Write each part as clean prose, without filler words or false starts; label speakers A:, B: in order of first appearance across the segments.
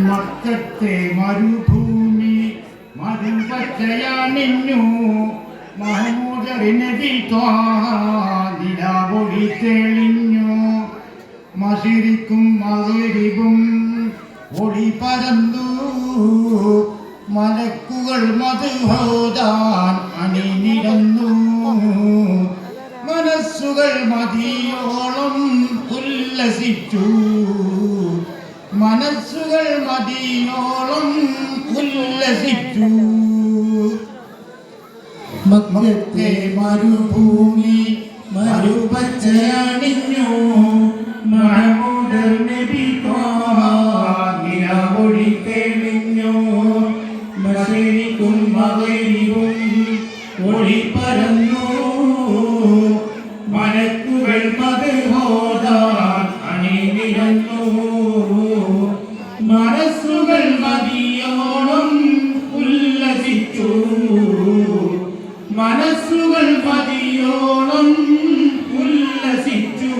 A: മക്കത്തെ മരുഭൂമി മരുപച്ചയാണിഞ്ഞു മഹമൂദറിനബി നിലാവൊളി തെളിഞ്ഞു മശരിക്കും മഗ്രിബും ഒളി പരന്നു മലക്കുകൾ മദ്ഹോദാൻ അണിനിരന്നു മനസ്സുകൾ മതിയോളം ഉല്ലസിച്ചു മനസ്സുകൾ മതിയോളം ഉല്ലസിച്ചു മക്കത്തെ മരുഭൂമി മരുപച്ചയണിഞ്ഞു മഹമൂദർ നബി നിലാവൊളി തെളിഞ്ഞു മശരിക്കും മഗ്രിബും ഒളി പരന്നു മലക്കുകൾ മദ്ഹോദാൻ അണിനിരന്നു മനസ്സുകൾ മതിയോളം ഉല്ലസിച്ചു മനസ്സുകൾ മതിയോളം ഉല്ലസിച്ചു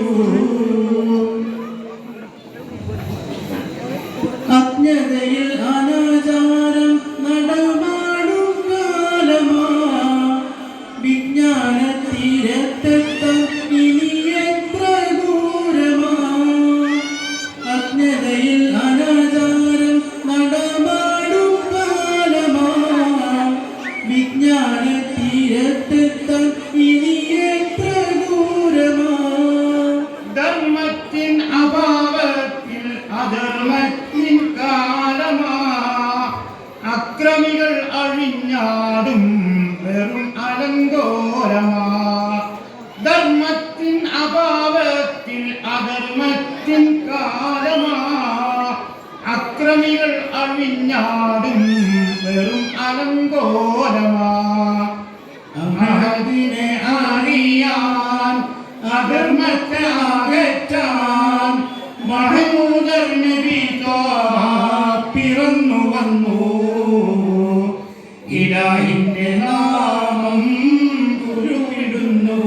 A: അജ്ഞതയിൽ അനാചാരം നടമാടും കാലമാ വിജ്ഞാനത്തീരത്തെത്താൻ ഇനി എത്ര ദൂരമാ അജ്ഞതയിൽ അനാചാരം നടമാടും കാലമാ വിജ്ഞാനത്തീരത്തെത്താൻ ഇനി എത്ര ദൂരമാ ധർമ്മത്തിൻ അഭാവത്തിൽ അധർമ്മത്തിൻ കാലമാ അക്രമികൾ അഴിഞ്ഞാടും വെറും അലങ്കോലമാ ധർമ്മത്തിൻ അഭാവത്തിൽ അധർമ്മത്തിൻ കാലമാ അക്രമികൾ അഴിഞ്ഞാടും വെറും അലങ്കോലമാ അഹദിനെ അറിയാൻ അധർമ്മത്തെ അകറ്റാൻ മഹമൂദർ നബി പിറന്നു വന്നു ഇലാഹിന്റെ നാമം ഉരുവിടുന്നു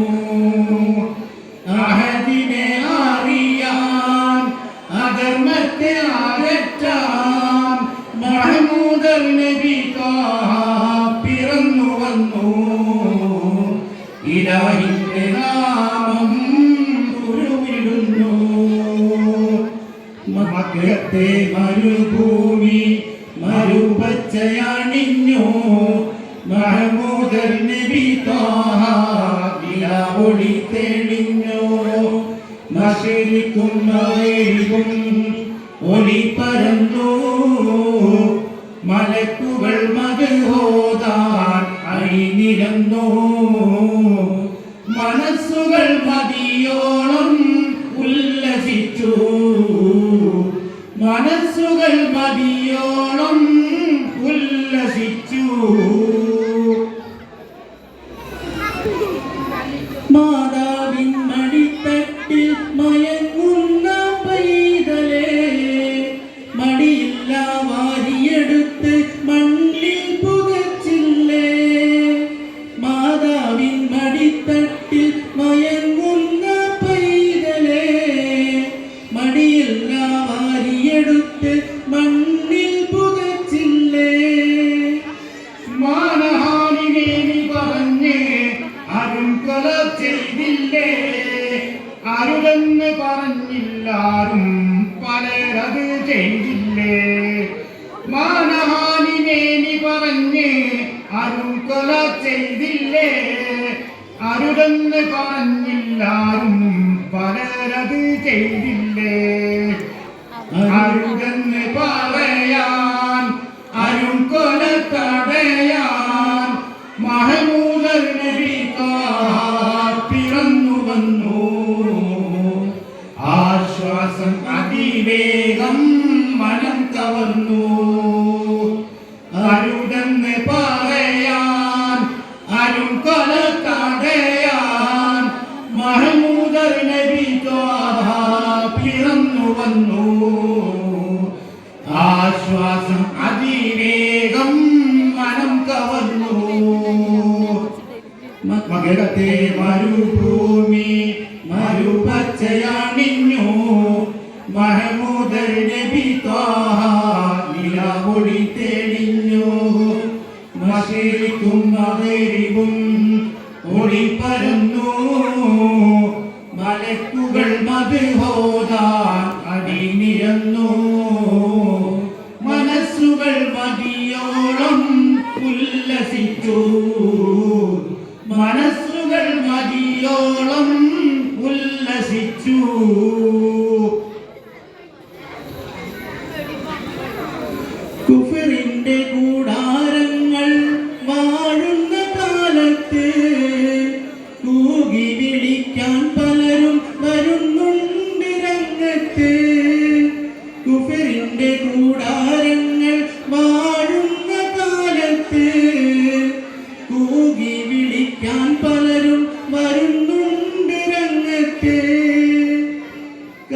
A: അഹദിനെ അറിയാൻ അധർമ്മത്തെ അകറ്റാൻ മഹമൂദർ നബി പിറന്നു വന്നു ഇലാഹിന്റെ നാമം ഉരുവിടുന്നു മക്കത്തെ മരുഭൂമി മരുപച്ചയണിഞ്ഞു മഹമൂദർ നബി നിലാവൊളി തെളിഞ്ഞു മശരിക്കും മഗ്രിബും ഒളി പരന്നു മലക്കുകൾ മദ്ഹോദാൻ അണിനിരന്നു മനസ്സുകൾ മതിയോളം ഉല്ലസിച്ചു മനസ്സുകൾ മതിയോളം ഉല്ലസിച്ചു മാതാവിൻ മടിത്തട്ടിൽ മയങ്ങുന്ന പൈതലേ മടിയില്ല വാരിയെടുത്ത് മണ്ണിൽ പുതച്ചില്ലേ മാതാവിൻ മടിത്തട്ടിൽ മയങ്ങുന്ന പൈതലേ മടിയില്ല വാരിയെടുത്ത് മണ്ണിൽ പുതച്ചില്ലേ മാനഹാനിനെ പറഞ്ഞ് ആരും കൊല ചെയ്തില്ലേ അരുതെന്ന് പറഞ്ഞില്ലാരും പലരത് ചെയ്തില്ലേ മാനഹാനിനെ പറഞ്ഞ് ആരും കൊല ചെയ്തില്ലേ അരുതെന്ന് പറഞ്ഞില്ലാരും പലരത് ചെയ്തില്ലേ അരുതെന്ന് പറയാൻ അരും കൊല തടയാൻ മഹമൂദർ നബി പിറന്നു വന്നു ആശ്വാസം അതിവേഗം മനം കവർന്നു അരുതെന്ന് പറയാൻ അരും കൊല തടയാൻ മഹമൂദർ നബി പിറന്നു വന്നു ആശ്വാസം അതിവേഗം മനം കവർന്നു മകരത്തെ മരുഭൂമി മരുപച്ചയണിഞ്ഞു മഹമൂദർ നബി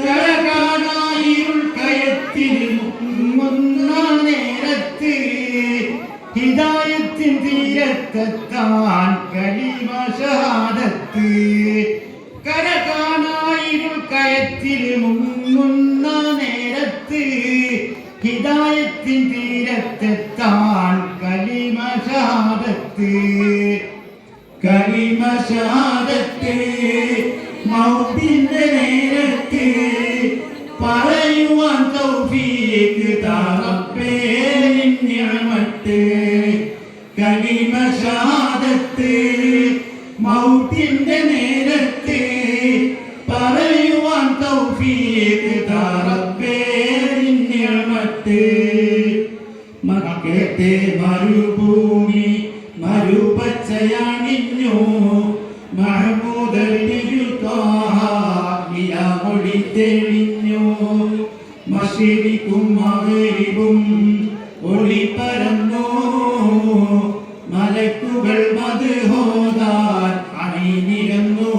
A: കരകാണായിരുൾ കയത്തിൽ മുങ്ങുന്ന നേരത്ത് ഹിദായത്തിൻ തീരത്തെത്താൻ കലിമ ഷഹാദത്ത്. കരകാണായിരുൾ കയത്തിൽ മുങ്ങുന്ന നേരത്ത് ഹിദായത്തിൻ തീരത്തെത്താൻ കലിമ ഷഹാദത്ത്. കലിമ ഷഹാദത്ത് മൗത്തിന്റെ നേരത്ത് പറയുവാൻ തൗഫീഖ് താ റബ്ബേ നിൻ നിഅമത്ത്. കലിമ ഷഹാദത്ത് മൗത്തിന്റെ നേരത്ത് പറയുവാൻ തൗഫീഖ് താ റബ്ബേ നിൻ നിഅമത്ത്. മക്കത്തെ മരുഭൂമി മരുപച്ചയണിഞ്ഞു മഹമൂദൊളി തെളിഞ്ഞു. മശരിക്കും മഗ്രിബും ഒളി പരന്നു മലക്കുകൾ മദ്ഹോദാൻ അണിനിരന്നു.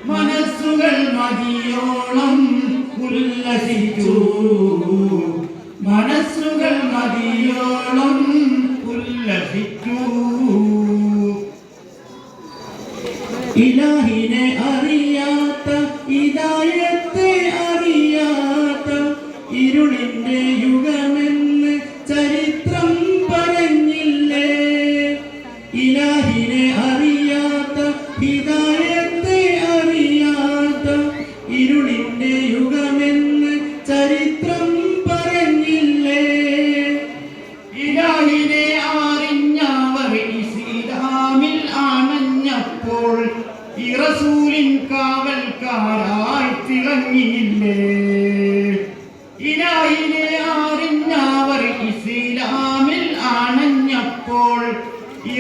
A: മനസ്സുകൾ മതിയോളം ഉല്ലസിച്ചു. മനസ്സുകൾ മതിയോളം ഉല്ലസിച്ചു. ഇലാഹിനെ അറിയാത്ത ഹിദായത്തെ അറിയാത്ത ഇരുളിന്റെ യുഗമെന്ന് ചരിത്രം പറഞ്ഞില്ലേ. ഇലാഹിനെ അറിയാത്ത ഹിദായത്തെ അറിയാത്ത ഇരുളിന്റെ യുഗമെന്ന് ചരിത്രം പറഞ്ഞില്ലേ. ഇലാഹിനെ അറിഞ്ഞവർ ഇസ്ലാമിൽ ആണഞ്ഞപ്പോൾ റസൂലിൻ കാവൽക്കാരായി തിളങ്ങിയില്ലേ. ഇലാഹിനെ അറിഞ്ഞവർ ഇസ്ലാമിൽ ആണഞ്ഞപ്പോൾ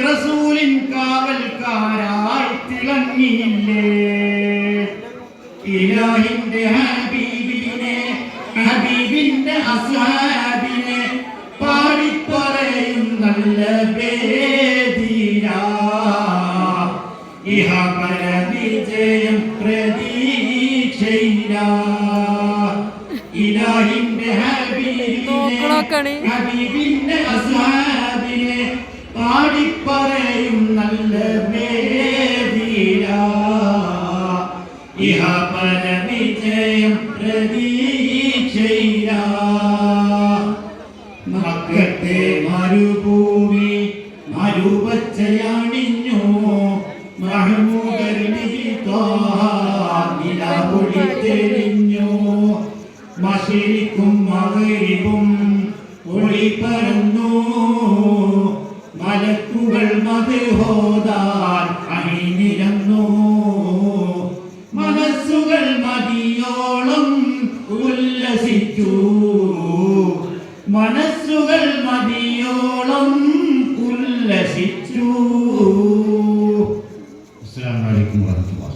A: റസൂലിൻ കാവൽക്കാരായി തിളങ്ങിയില്ലേ. ഇലാഹിന്റെ ഹബീബിനെ ഹബീബിന്റെ അസ്ഹാബിനെ പാടിപ്പറയും നല്ല വേദിയ. ഇഹ പരവിജയം പ്രതീക്ഷയില്ല. ഇലാഹിന്റെ ഹബീബിനെ ഹബീബിന്റെ അസ്ഹാബിനെ പാടിപ്പറയും നല്ല വേദിയ. ഇഹ പരവിജയം പ്രതീക്ഷയില്ല. മക്കത്തെ മരുഭൂമി മരുപച്ചയണിഞ്ഞു മഹമൂദൊളി തെളിഞ്ഞു. മശരിക്കും മഗ്രിബും ഒളി പരന്നു മലക്കുകൾ മദ്ഹോദാൻ അണിനിരന്നു. മനസ്സുകൾ മതിയോളം ഉല്ലസിച്ചു. മനസ്സുകൾ മതിയോളം ഉല്ലസിച്ചു. അസ്സലാമു അലൈക്കും വറഹ്മത്തുള്ളാഹി.